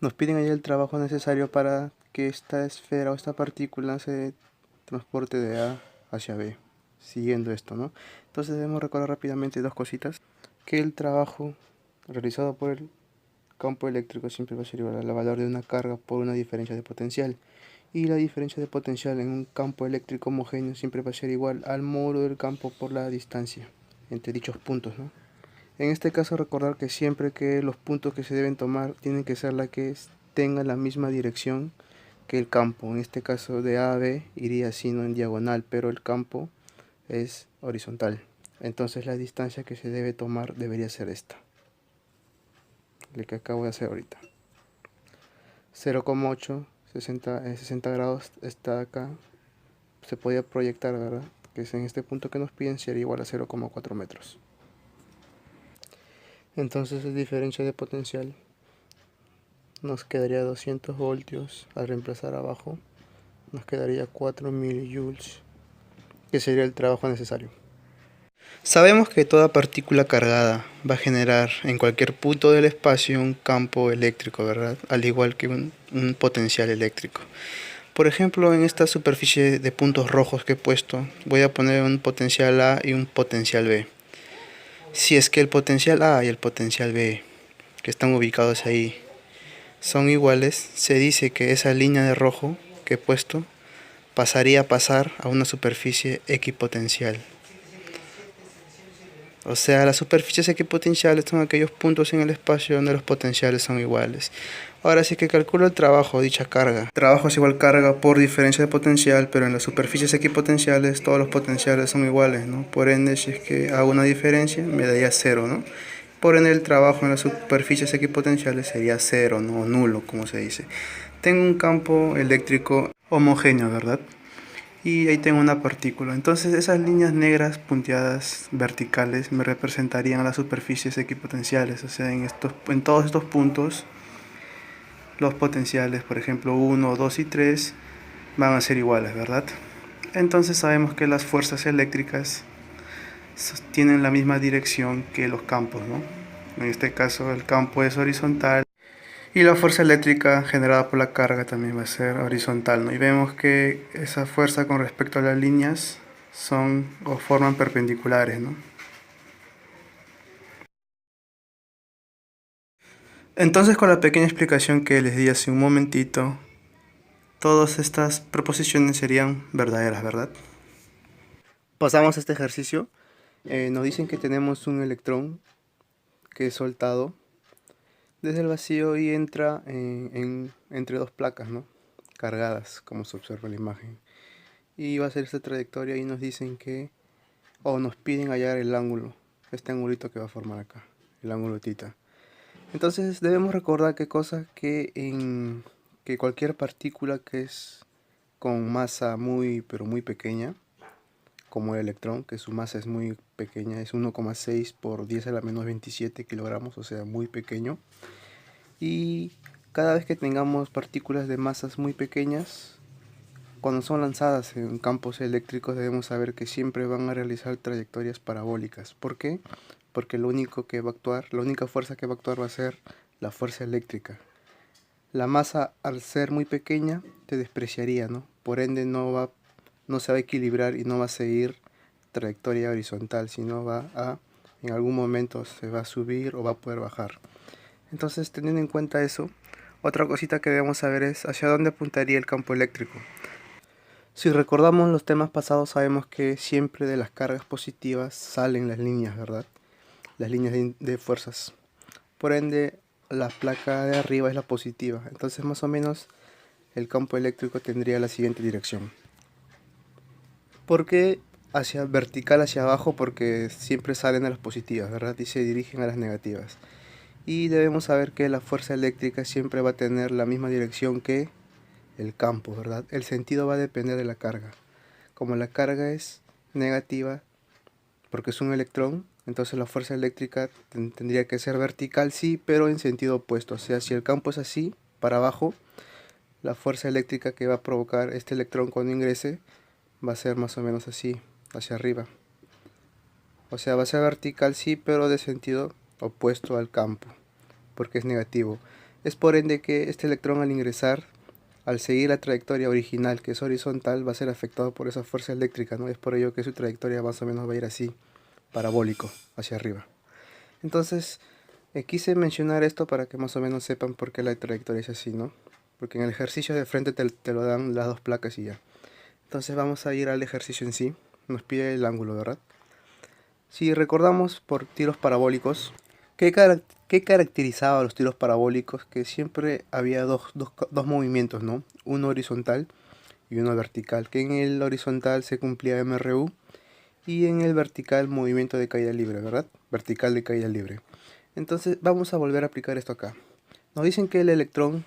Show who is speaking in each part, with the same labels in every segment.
Speaker 1: Nos piden ahí el trabajo necesario para que esta esfera o esta partícula se transporte de A hacia B, siguiendo esto, ¿no? Entonces debemos recordar rápidamente dos cositas, que el trabajo realizado por el campo eléctrico siempre va a ser igual al valor de una carga por una diferencia de potencial, y la diferencia de potencial en un campo eléctrico homogéneo siempre va a ser igual al módulo del campo por la distancia entre dichos puntos, ¿no? En este caso recordar que siempre que los puntos que se deben tomar tienen que ser la que tengan la misma dirección que el campo. En este caso de A a B iría así, no en diagonal, pero el campo es horizontal. Entonces la distancia que se debe tomar debería ser esta, la que acabo de hacer ahorita. 0,8, 60 grados está acá. Se podía proyectar, ¿verdad? Que es en este punto que nos piden, sería igual a 0,4 metros. Entonces la diferencia de potencial nos quedaría 200 voltios. Al reemplazar abajo nos quedaría 4 milijoules, que sería el trabajo necesario. Sabemos que toda partícula cargada va a generar en cualquier punto del espacio un campo eléctrico, ¿verdad? Al igual que un potencial eléctrico. Por ejemplo, en esta superficie de puntos rojos que he puesto, voy a poner un potencial A y un potencial B. Si es que el potencial A y el potencial B, que están ubicados ahí, son iguales, se dice que esa línea de rojo que he puesto pasaría a pasar a una superficie equipotencial. O sea, las superficies equipotenciales son aquellos puntos en el espacio donde los potenciales son iguales. Ahora sí que calculo el trabajo de dicha carga. Trabajo es igual carga por diferencia de potencial, pero en las superficies equipotenciales todos los potenciales son iguales, ¿no? Por ende, si es que hago una diferencia, me daría cero, ¿no? Por ende, el trabajo en las superficies equipotenciales sería cero, ¿no? O nulo, como se dice. Tengo un campo eléctrico homogéneo, ¿verdad? Y ahí tengo una partícula. Entonces esas líneas negras punteadas verticales me representarían las superficies equipotenciales. O sea, en todos estos puntos los potenciales, por ejemplo 1, 2 y 3, van a ser iguales, ¿verdad? Entonces sabemos que las fuerzas eléctricas tienen la misma dirección que los campos, ¿no? En este caso el campo es horizontal y la fuerza eléctrica generada por la carga también va a ser horizontal, ¿no? Y vemos que esa fuerza con respecto a las líneas son o forman perpendiculares, ¿no? Entonces, con la pequeña explicación que les di hace un momentito, todas estas proposiciones serían verdaderas, ¿verdad? Pasamos a este ejercicio. Nos dicen que tenemos un electrón que es soltado desde el vacío y entra entre dos placas, ¿no? Cargadas, como se observa en la imagen. Y va a ser esta trayectoria y nos dicen que, o nos piden hallar el ángulo, este angulito que va a formar acá, el ángulo tita. Entonces debemos recordar que cosa que cualquier partícula que es con masa muy pero muy pequeña, como el electrón, que su masa es muy pequeña, es 1,6 por 10 a la menos 27 kilogramos, o sea, muy pequeño. Y cada vez que tengamos partículas de masas muy pequeñas, cuando son lanzadas en campos eléctricos debemos saber que siempre van a realizar trayectorias parabólicas. ¿Por qué? Porque lo único que va a actuar, la única fuerza que va a actuar va a ser la fuerza eléctrica. La masa, al ser muy pequeña, te despreciaría, ¿no? Por ende no se va a equilibrar y no va a seguir trayectoria horizontal, sino en algún momento se va a subir o va a poder bajar. Entonces, teniendo en cuenta eso, otra cosita que debemos saber es hacia dónde apuntaría el campo eléctrico. Si recordamos los temas pasados, sabemos que siempre de las cargas positivas salen las líneas, ¿verdad? Las líneas de fuerzas. Por ende, la placa de arriba es la positiva. Entonces, más o menos, el campo eléctrico tendría la siguiente dirección. ¿Por qué hacia vertical hacia abajo? Porque siempre salen a las positivas, ¿verdad? Y se dirigen a las negativas. Y debemos saber que la fuerza eléctrica siempre va a tener la misma dirección que el campo, ¿verdad? El sentido va a depender de la carga. Como la carga es negativa, porque es un electrón, entonces la fuerza eléctrica tendría que ser vertical, sí, pero en sentido opuesto. O sea, si el campo es así, para abajo, la fuerza eléctrica que va a provocar este electrón cuando ingrese va a ser más o menos así, hacia arriba. O sea, va a ser vertical, sí, pero de sentido opuesto al campo, porque es negativo. Es por ende que este electrón al ingresar, al seguir la trayectoria original, que es horizontal, va a ser afectado por esa fuerza eléctrica, ¿no? Es por ello que su trayectoria más o menos va a ir así, parabólico, hacia arriba. Entonces, quise mencionar esto para que más o menos sepan por qué la trayectoria es así, ¿no? Porque en el ejercicio de frente te lo dan las dos placas y ya. Entonces vamos a ir al ejercicio en sí. Nos pide el ángulo, ¿verdad? Si recordamos por tiros parabólicos, ¿qué caracterizaba a los tiros parabólicos? Que siempre había dos movimientos, ¿no? Uno horizontal y uno vertical. Que en el horizontal se cumplía MRU y en el vertical movimiento de caída libre, ¿verdad? Vertical de caída libre. Entonces vamos a volver a aplicar esto acá. Nos dicen que el electrón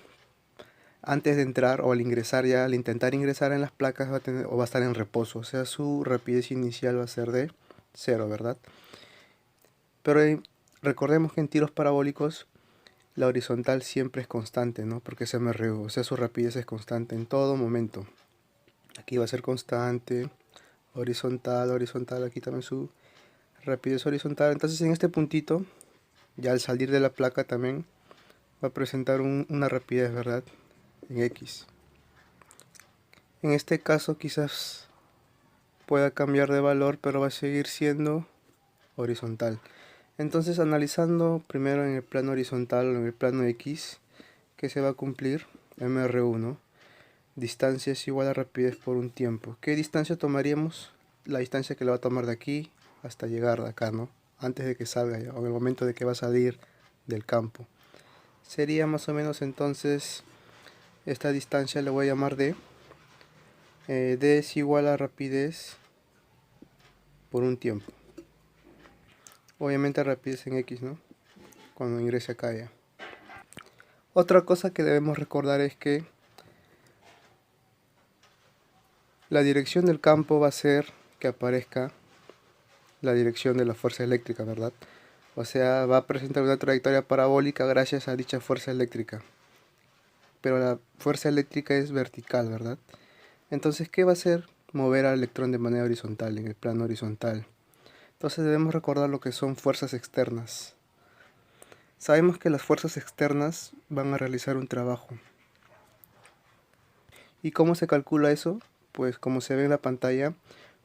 Speaker 1: antes de entrar o al ingresar ya, al intentar ingresar en las placas va a estar en reposo. O sea, su rapidez inicial va a ser de 0, ¿verdad? Pero recordemos que en tiros parabólicos la horizontal siempre es constante, ¿no? Porque es MRU, o sea, su rapidez es constante en todo momento. Aquí va a ser constante, horizontal, horizontal, aquí también su rapidez horizontal. Entonces en este puntito, ya al salir de la placa también va a presentar una rapidez, ¿verdad? En X. En este caso quizás pueda cambiar de valor, pero va a seguir siendo horizontal. Entonces analizando primero en el plano horizontal o en el plano X, que se va a cumplir MR1, distancia es igual a rapidez por un tiempo. ¿Qué distancia tomaríamos? La distancia que le va a tomar de aquí hasta llegar de acá, ¿no? Antes de que salga ya, o en el momento de que va a salir del campo. Sería más o menos entonces, esta distancia le voy a llamar D. D es igual a rapidez por un tiempo. Obviamente rapidez en X, ¿no? Cuando ingrese acá ya. Otra cosa que debemos recordar es que la dirección del campo va a ser que aparezca la dirección de la fuerza eléctrica, ¿verdad? O sea, va a presentar una trayectoria parabólica gracias a dicha fuerza eléctrica. Pero la fuerza eléctrica es vertical, ¿verdad? Entonces, ¿qué va a hacer? Mover al electrón de manera horizontal, en el plano horizontal. Entonces debemos recordar lo que son fuerzas externas. Sabemos que las fuerzas externas van a realizar un trabajo. ¿Y cómo se calcula eso? Pues como se ve en la pantalla,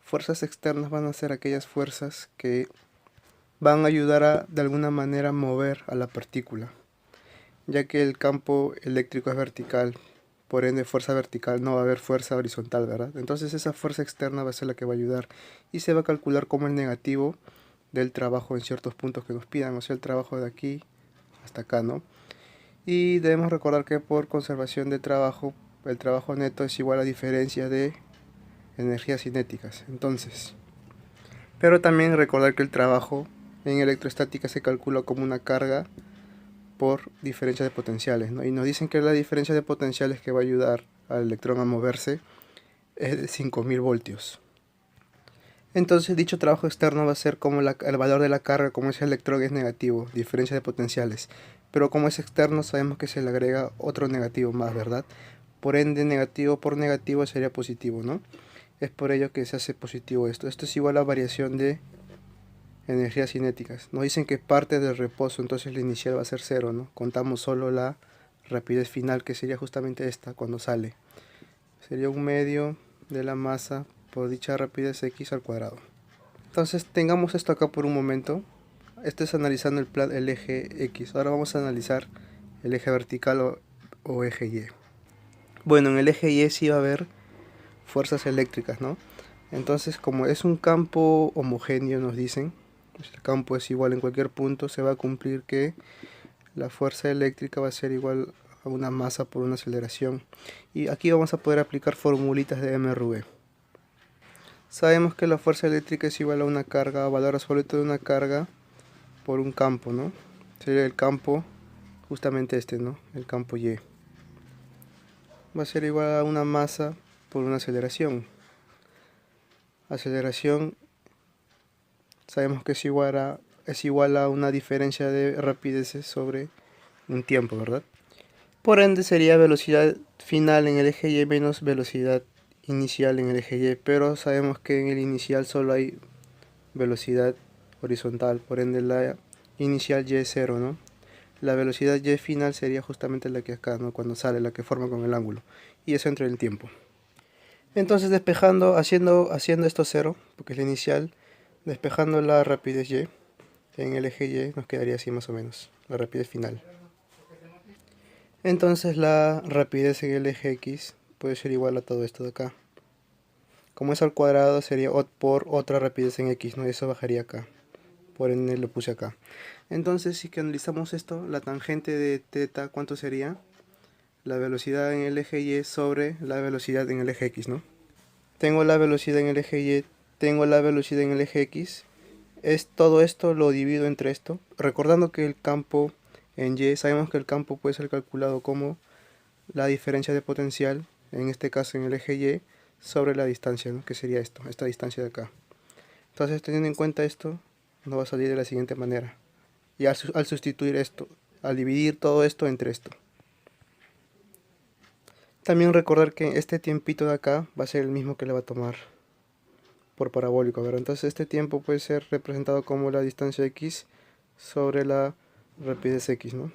Speaker 1: fuerzas externas van a ser aquellas fuerzas que van a ayudar a de alguna manera mover a la partícula, ya que el campo eléctrico es vertical, por ende fuerza vertical no va a haber fuerza horizontal, ¿verdad? Entonces esa fuerza externa va a ser la que va a ayudar y se va a calcular como el negativo del trabajo en ciertos puntos que nos pidan, o sea el trabajo de aquí hasta acá, ¿no? Y debemos recordar que por conservación de trabajo, el trabajo neto es igual a diferencia de energías cinéticas. Entonces, pero también recordar que el trabajo en electroestática se calcula como una carga por diferencia de potenciales, ¿no? Y nos dicen que la diferencia de potenciales que va a ayudar al electrón a moverse es de 5000 voltios. Entonces dicho trabajo externo va a ser como el valor de la carga, como ese electrón es negativo, diferencia de potenciales. Pero como es externo sabemos que se le agrega otro negativo más, ¿verdad? Por ende negativo por negativo sería positivo, ¿no? Es por ello que se hace positivo esto. Esto es igual a variación de energías cinéticas. Nos dicen que parte del reposo, entonces la inicial va a ser 0, ¿no? Contamos solo la rapidez final, que sería justamente esta, cuando sale. Sería un medio de la masa por dicha rapidez x al cuadrado. Entonces tengamos esto acá por un momento. Esto es analizando el eje X. Ahora vamos a analizar el eje vertical o eje Y. Bueno, en el eje Y sí va a haber fuerzas eléctricas, ¿no? Entonces, como es un campo homogéneo, nos dicen, pues el campo es igual en cualquier punto, se va a cumplir que la fuerza eléctrica va a ser igual a una masa por una aceleración. Y aquí vamos a poder aplicar formulitas de MRV. Sabemos que la fuerza eléctrica es igual a una carga, valor absoluto de una carga por un campo, ¿no? Sería el campo, justamente este, ¿no? El campo Y. Va a ser igual a una masa por una aceleración. Aceleración sabemos que es igual a una diferencia de rapideces sobre un tiempo, ¿verdad? Por ende sería velocidad final en el eje Y menos velocidad inicial en el eje Y, pero sabemos que en el inicial solo hay velocidad horizontal, por ende la inicial Y es 0, ¿no? la velocidad y final sería justamente la que acá, ¿no? Cuando sale, la que forma con el ángulo. Y eso entre el tiempo. Entonces despejando, haciendo esto 0, porque es la inicial, despejando la rapidez y en el eje y nos quedaría así más o menos, la rapidez final. Entonces la rapidez en el eje x puede ser igual a todo esto de acá. Como es al cuadrado sería por otra rapidez en x, ¿no? Eso bajaría acá. Por ende lo puse acá. Entonces si que analizamos esto, la tangente de θ, ¿cuánto sería? La velocidad en el eje y sobre la velocidad en el eje x, ¿no? Tengo la velocidad en el eje y, tengo la velocidad en el eje x. Todo esto lo divido entre esto. Recordando que el campo en y, sabemos que el campo puede ser calculado como la diferencia de potencial, en este caso en el eje y, sobre la distancia, ¿no? Que sería esto, esta distancia de acá. Entonces teniendo en cuenta esto, nos va a salir de la siguiente manera. Y al sustituir esto, al dividir todo esto entre esto. También recordar que este tiempito de acá va a ser el mismo que le va a tomar por parabólico, ¿verdad? Entonces este tiempo puede ser representado como la distancia x sobre la rapidez x, ¿no?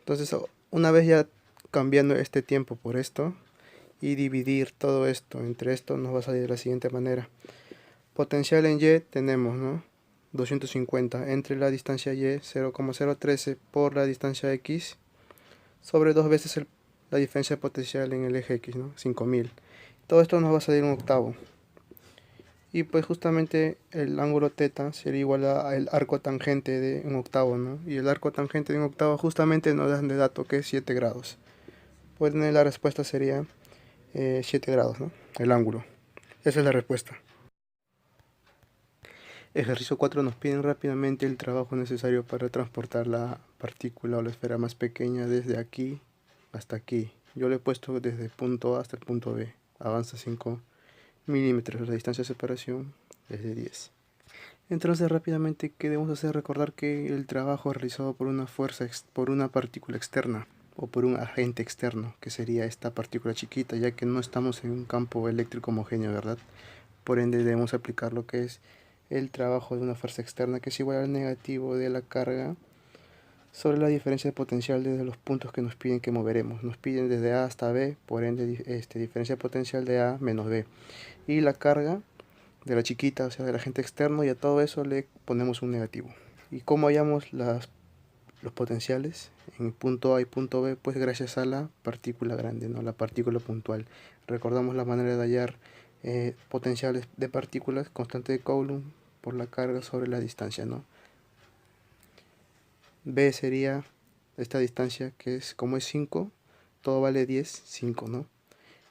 Speaker 1: Entonces una vez ya cambiando este tiempo por esto y dividir todo esto entre esto, nos va a salir de la siguiente manera. Potencial en y tenemos, ¿no? 250 entre la distancia y 0,013 por la distancia x sobre 2 veces la diferencia potencial en el eje x, ¿no? 5000. Todo esto nos va a salir un octavo. Y pues justamente el ángulo θ sería igual al arco tangente de un octavo, ¿no? Y el arco tangente de un octavo justamente nos dan de dato que es 7 grados. Pues la respuesta sería 7 grados, ¿no? El ángulo. Esa es la respuesta. Ejercicio 4 nos piden rápidamente el trabajo necesario para transportar la partícula o la esfera más pequeña desde aquí hasta aquí. Yo le he puesto desde el punto A hasta el punto B. Avanza 5 milímetros. La distancia de separación es de 10. Entonces rápidamente, ¿qué debemos hacer? Recordar que el trabajo es realizado por una fuerza, por una partícula externa o por un agente externo, que sería esta partícula chiquita, ya que no estamos en un campo eléctrico homogéneo, ¿verdad? Por ende debemos aplicar lo que es el trabajo de una fuerza externa, que es igual al negativo de la carga sobre la diferencia de potencial desde los puntos que nos piden que moveremos. Nos piden desde A hasta B, por ende diferencia de potencial de A menos B. Y la carga de la chiquita, o sea del agente externo, y a todo eso le ponemos un negativo. ¿Y cómo hallamos los potenciales en punto A y punto B? Pues gracias a la partícula grande, ¿no? La partícula puntual. Recordamos la manera de hallar potenciales de partículas, constante de Coulomb por la carga sobre la distancia, ¿no? B sería esta distancia que es, como es 5, todo vale 10, 5, ¿no?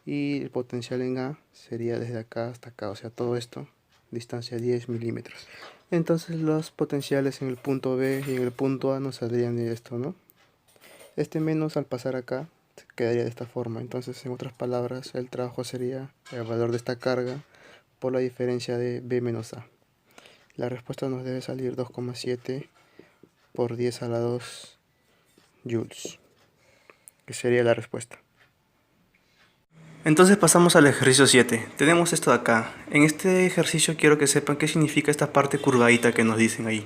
Speaker 1: Y el potencial en A sería desde acá hasta acá, o sea, todo esto, distancia 10 milímetros. Entonces los potenciales en el punto B y en el punto A nos saldrían de esto, ¿no? Este menos al pasar acá quedaría de esta forma. Entonces, en otras palabras, el trabajo sería el valor de esta carga por la diferencia de B menos A. La respuesta nos debe salir 2,7 por 10 a la 2 joules, que sería la respuesta. Entonces pasamos al ejercicio 7. Tenemos esto de acá. En este ejercicio quiero que sepan qué significa esta parte curvadita que nos dicen ahí.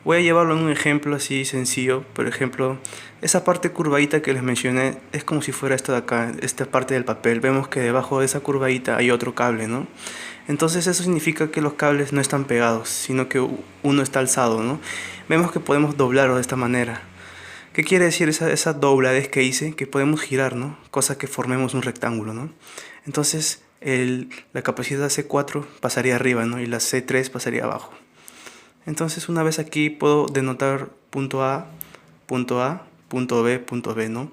Speaker 1: Voy a llevarlo en un ejemplo así sencillo. Por ejemplo, esa parte curvadita que les mencioné es como si fuera esta de acá, esta parte del papel. Vemos que debajo de esa curvadita hay otro cable, ¿no? Entonces eso significa que los cables no están pegados, sino que uno está alzado, ¿no? Vemos que podemos doblarlo de esta manera. ¿Qué quiere decir esa dobladez que hice? Que podemos girar, ¿no? Cosa que formemos un rectángulo, ¿no? Entonces la capacidad C4 pasaría arriba, ¿no? Y la C3 pasaría abajo. Entonces una vez aquí puedo denotar punto A, punto A, punto B, ¿no?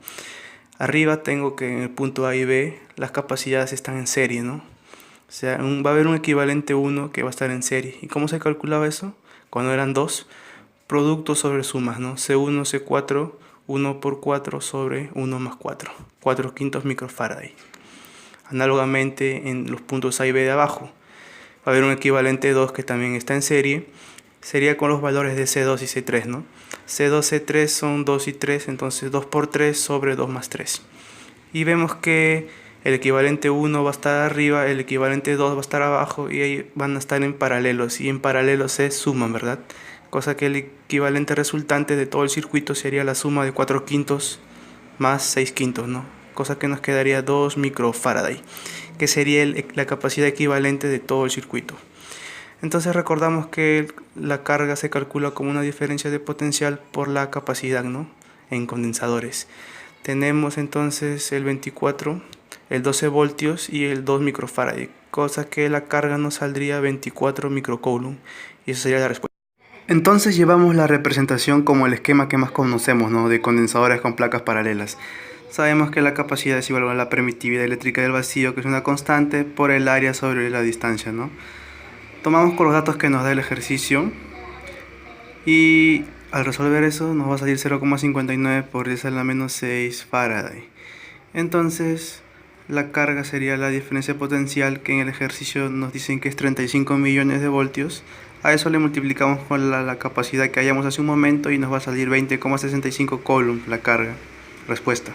Speaker 1: Arriba tengo que en el punto A y B las capacidades están en serie, ¿no? O sea, va a haber un equivalente 1 que va a estar en serie. ¿Y cómo se calculaba eso? Cuando eran 2, producto sobre sumas, ¿no? C1, C4, 1 por 4 sobre 1 más 4. 4 quintos microfaraday. Análogamente en los puntos A y B de abajo, va a haber un equivalente 2 que también está en serie. Sería con los valores de C2 y C3, ¿no? C2, C3 son 2 y 3, entonces 2 por 3 sobre 2 más 3. Y vemos que el equivalente 1 va a estar arriba, el equivalente 2 va a estar abajo y ahí van a estar en paralelos. Y en paralelo se suman, ¿verdad? cosa que el equivalente resultante de todo el circuito sería la suma de 4 quintos más 6 quintos, ¿no? Cosa que nos quedaría 2 microfaraday, que sería la capacidad equivalente de todo el circuito. Entonces recordamos que la carga se calcula como una diferencia de potencial por la capacidad, ¿no? En condensadores. Tenemos entonces el 24, el 12 voltios y el 2 microfarad, cosa que la carga nos saldría 24 microcoulomb, y esa sería la respuesta. Entonces llevamos la representación como el esquema que más conocemos, ¿no? De condensadores con placas paralelas. Sabemos que la capacidad es igual a la permitividad eléctrica del vacío, que es una constante, por el área sobre la distancia, ¿no? Tomamos con los datos que nos da el ejercicio y al resolver eso nos va a salir 0,59 por 10 a la menos 6 Faraday. Entonces la carga sería la diferencia potencial, que en el ejercicio nos dicen que es 35 millones de voltios. A eso le multiplicamos con la capacidad que hayamos hace un momento y nos va a salir 20,65 coulomb la carga. Respuesta.